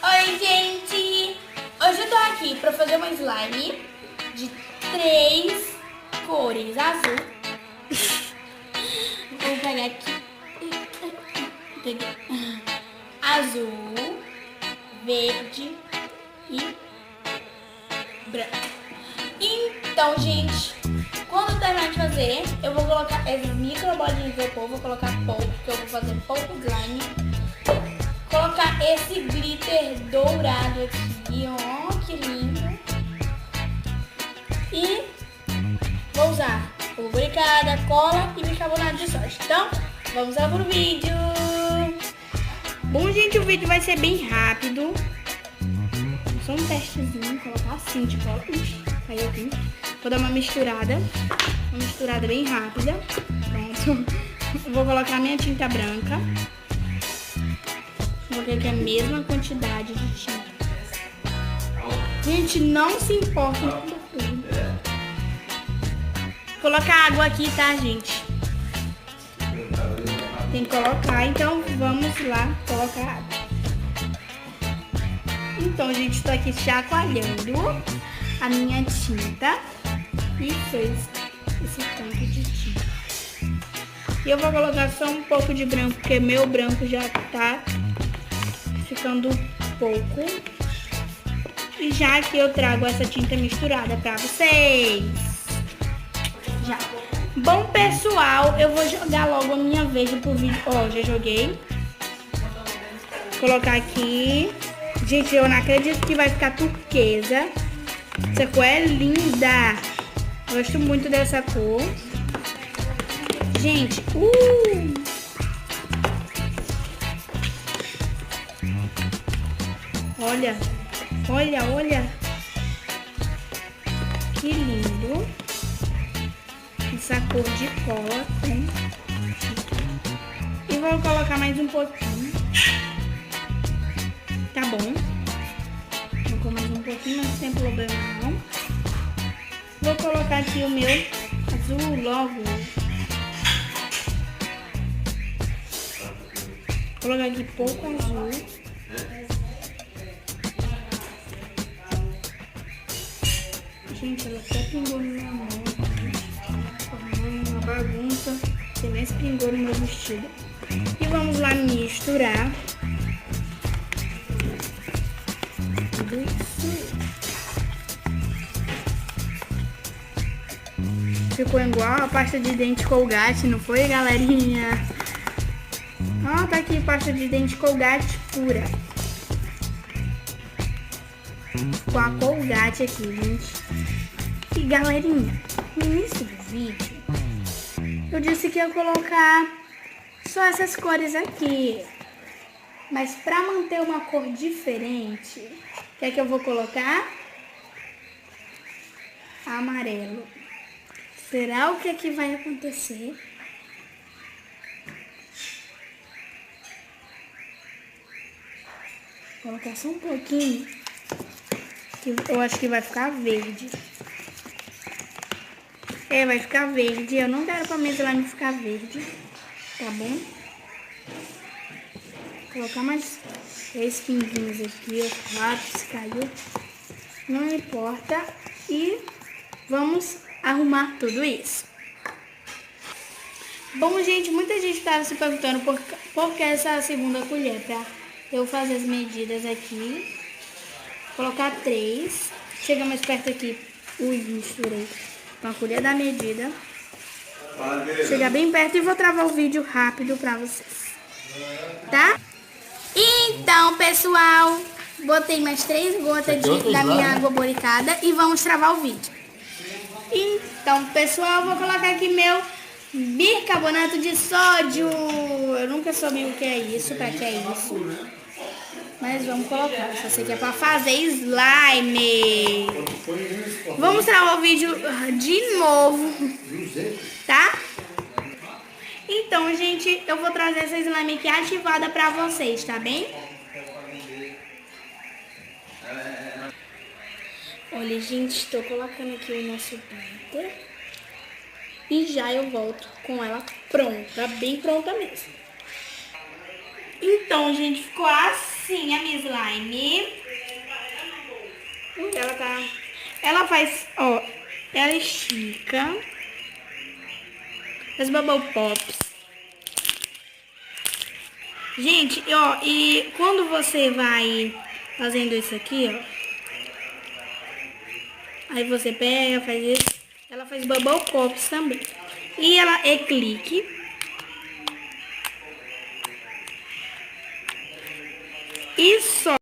Oi, gente! Hoje eu tô aqui pra fazer uma slime de 3 cores. Azul. Vou pegar aqui. Peguei. Azul, verde e branco. Então, gente, quando eu terminar de fazer, eu vou colocar essas micro bolinhas de isopor. Vou colocar pouco, porque eu vou fazer pouco slime. Colocar esse glitter dourado aqui, ó, que lindo. E vou usar lubrificada, cola e bicarbonato de sódio. Então, vamos lá pro vídeo. Bom, gente, o vídeo vai ser bem rápido. Só um testezinho, colocar assim de cola. Caiu aqui. Vou dar uma misturada bem rápida. Pronto. Vou colocar minha tinta branca. Vou colocar a mesma quantidade de tinta. Gente, não se importem com tudo. Colocar água aqui, tá, gente? Tem que colocar, então vamos lá colocar água. Então, gente, estou aqui chacoalhando a minha tinta e fez esse tanto de tinta. E eu vou colocar só um pouco de branco, porque meu branco já tá ficando pouco. E já que eu trago essa tinta misturada pra vocês. Já. Bom, pessoal, eu vou jogar logo a minha verde pro vídeo. Ó, já joguei. Vou colocar aqui. Gente, eu não acredito que vai ficar turquesa. Essa cor é linda. Gosto muito dessa cor. Gente, olha, olha, olha. Que lindo. Essa cor de cola. E vou colocar mais um pouquinho. Tá bom. Vou colocar mais um pouquinho, mas sem problema não. Vou colocar aqui o meu azul logo. Vou colocar aqui pouco azul. Gente, ela até pingou na minha mão. Uma bagunça. Tem mais pingou no meu vestido. E vamos lá misturar. Tudo isso. Ficou igual a pasta de dente Colgate, não foi, galerinha? Ó, tá aqui pasta de dente Colgate pura. Com a Colgate aqui, gente. E galerinha, no início do vídeo, eu disse que ia colocar só essas cores aqui. Mas pra manter uma cor diferente, o que é que eu vou colocar? Amarelo. Será o que é que vai acontecer? Vou colocar só um pouquinho, que eu acho que vai ficar verde. É, vai ficar verde. Eu não quero pra minha slime ficar verde, tá bom? Vou colocar mais 3 pinguinhos aqui, ó, 4, se caiu. Não importa. E vamos arrumar tudo isso. Bom, gente, muita gente estava se perguntando por que essa segunda colher, pra eu fazer as medidas aqui. Colocar 3. Chega mais perto aqui. Ui, misturei. Com a colher da medida. Chegar bem perto e vou travar o vídeo rápido pra vocês. Tá? Então, pessoal, botei mais 3 gotas da minha água boricada e vamos travar o vídeo. Então, pessoal, vou colocar aqui meu bicarbonato de sódio. Eu nunca soube o que é isso, pra que é isso. Mas vamos colocar. Só sei que é pra fazer slime. Vamos travar o vídeo de novo, tá? Então, gente, eu vou trazer essa slime aqui ativada pra vocês, tá bem? Olha, gente, estou colocando aqui o nosso glitter. E já eu volto com ela pronta, bem pronta mesmo. Então, gente, ficou assim. Sim, a minha slime. Ela faz, ó, ela estica. As bubble pops. Gente, ó, e quando você vai fazendo isso aqui, ó. Aí você pega, faz isso. Ela faz bubble pops também. E ela é clique. E só.